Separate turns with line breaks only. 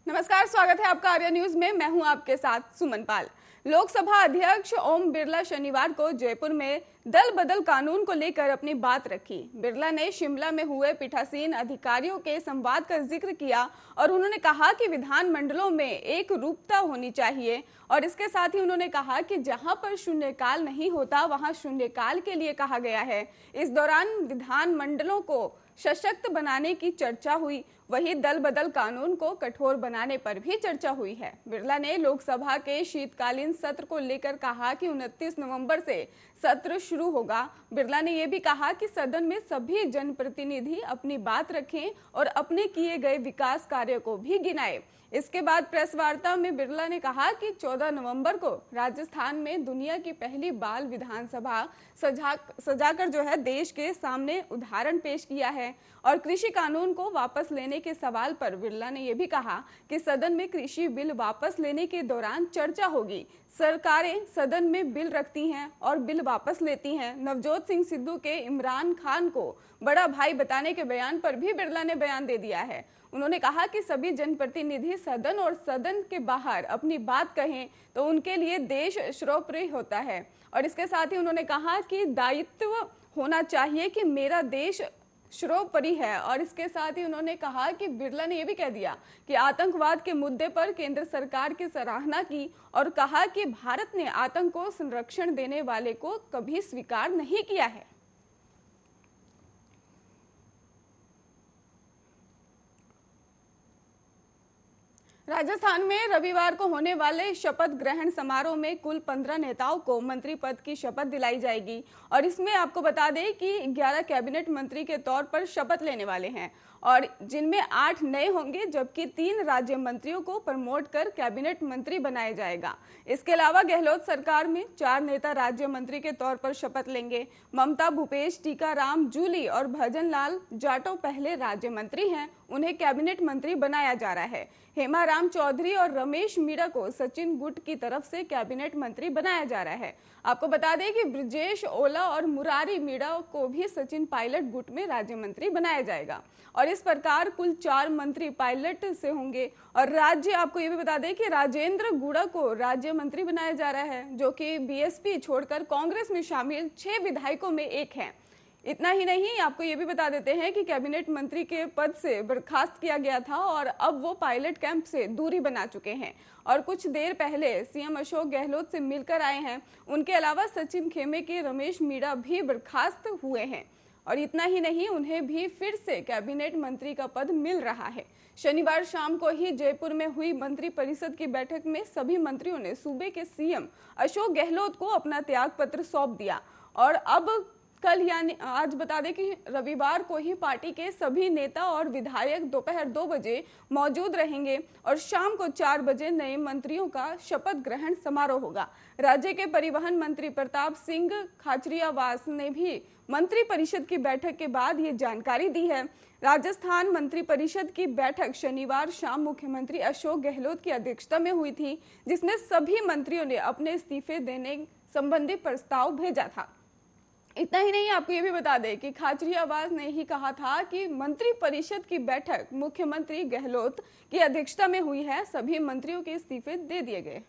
नमस्कार, स्वागत है आपका आर्या न्यूज में। मैं हूं आपके साथ सुमन पाल। लोकसभा अध्यक्ष ओम बिरला शनिवार को जयपुर में दल बदल कानून को लेकर अपनी बात रखी। बिरला ने शिमला में हुए पीठासीन अधिकारियों के संवाद का जिक्र किया और उन्होंने कहा कि विधानमंडलों में एक रूपता होनी चाहिए और इसके साथ ही उन्होंने कहा कि जहां पर शून्यकाल नहीं होता वहां शून्यकाल के लिए कहा गया है। इस दौरान विधानमंडलों को सशक्त बनाने की चर्चा हुई, वहीं दल बदल कानून को कठोर बनाने पर भी चर्चा हुई है। बिरला ने लोकसभा के शीतकालीन सत्र को लेकर कहा कि 29 नवंबर से सत्र शुरू होगा। बिरला ने यह भी कहा कि सदन में सभी जनप्रतिनिधि अपनी बात रखें और अपने किए गए विकास कार्यों को भी गिनाएं। इसके बाद प्रेस वार्ता में बिरला ने कहा कि 14 नवंबर को राजस्थान में दुनिया की पहली बाल विधानसभा सजाकर जो है देश के सामने उदाहरण पेश किया है। और कृषि कानून को वापस लेने के सवाल पर बिरला ने यह भी कहा कि सदन में कृषि बिल वापस लेने के दौरान चर्चा होगी। सरकारें सदन में बिल रखती हैं और बिल वापस लेती हैं। नवजोत सिंह सिद्धू के इमरान खान को बड़ा भाई बताने के बयान पर भी बिरला ने बयान दे दिया है। उन्होंने कहा कि सभी जनप्रतिनिधि सदन और सदन के बाहर अपनी बात कहें तो उनके लिए देश श्रोप्रिय होता है। और इसके साथ ही उन्होंने कहा कि दायित्व होना चाहिए कि मेरा देश श्रोपरि है। और इसके साथ ही उन्होंने कहा कि बिरला ने यह भी कह दिया कि आतंकवाद के मुद्दे पर केंद्र सरकार की सराहना की और कहा कि भारत ने आतंक को संरक्षण देने वाले को कभी स्वीकार नहीं किया है। राजस्थान में रविवार को होने वाले शपथ ग्रहण समारोह में कुल 15 नेताओं को मंत्री पद की शपथ दिलाई जाएगी और इसमें आपको बता दें कि 11 कैबिनेट मंत्री के तौर पर शपथ लेने वाले हैं और जिनमें 8 नए होंगे, जबकि 3 राज्य मंत्रियों को प्रमोट कर कैबिनेट मंत्री बनाया जाएगा। इसके अलावा गहलोत सरकार में 4 नेता राज्य मंत्री के तौर पर शपथ लेंगे। ममता, भूपेश, टीकाराम जूली और भजन लाल जाटव पहले राज्य मंत्री हैं, उन्हें कैबिनेट मंत्री बनाया जा रहा है। हेमाराम चौधरी और रमेश मीणा को सचिन गुट की तरफ से कैबिनेट मंत्री बनाया जा रहा है। आपको बता दें कि ब्रजेश ओला और मुरारी मीणा को भी सचिन पायलट गुट में राज्य मंत्री बनाया जाएगा और इस प्रकार कुल 4 मंत्री पायलट से होंगे। और राज्य आपको ये भी बता दें कि राजेंद्र गुड़ा को राज्य मंत्री बनाया जा रहा है, जो कि बीएसपी छोड़कर कांग्रेस में शामिल 6 विधायकों में एक है। इतना ही नहीं, आपको ये भी बता देते हैं कि कैबिनेट मंत्री के पद से बर्खास्त किया गया था और अब वो पायलट कैंप से दूरी बना चुके हैं और कुछ देर पहले सीएम अशोक गहलोत से मिलकर आए हैं। उनके अलावा सचिन खेमे के रमेश मीणा भी बर्खास्त हुए हैं और इतना ही नहीं, उन्हें भी फिर से कैबिनेट मंत्री का पद मिल रहा है। शनिवार शाम को ही जयपुर में हुई मंत्री परिषद की बैठक में सभी मंत्रियों ने सूबे के सीएम अशोक गहलोत को अपना त्याग पत्र सौंप दिया और अब कल यानी आज बता दें कि रविवार को ही पार्टी के सभी नेता और विधायक दोपहर 2 बजे मौजूद रहेंगे और शाम को 4 बजे नए मंत्रियों का शपथ ग्रहण समारोह होगा। राज्य के परिवहन मंत्री प्रताप सिंह खाचरियावास ने भी मंत्री परिषद की बैठक के बाद ये जानकारी दी है। राजस्थान मंत्री परिषद की बैठक शनिवार शाम मुख्यमंत्री अशोक गहलोत की अध्यक्षता में हुई थी, जिसमें सभी मंत्रियों ने अपने इस्तीफे देने संबंधी प्रस्ताव भेजा था। इतना ही नहीं, आपको ये भी बता दें कि खाचरियावास ने ही कहा था कि मंत्री परिषद की बैठक मुख्यमंत्री गहलोत की अध्यक्षता में हुई है, सभी मंत्रियों के इस्तीफे दे दिए गए।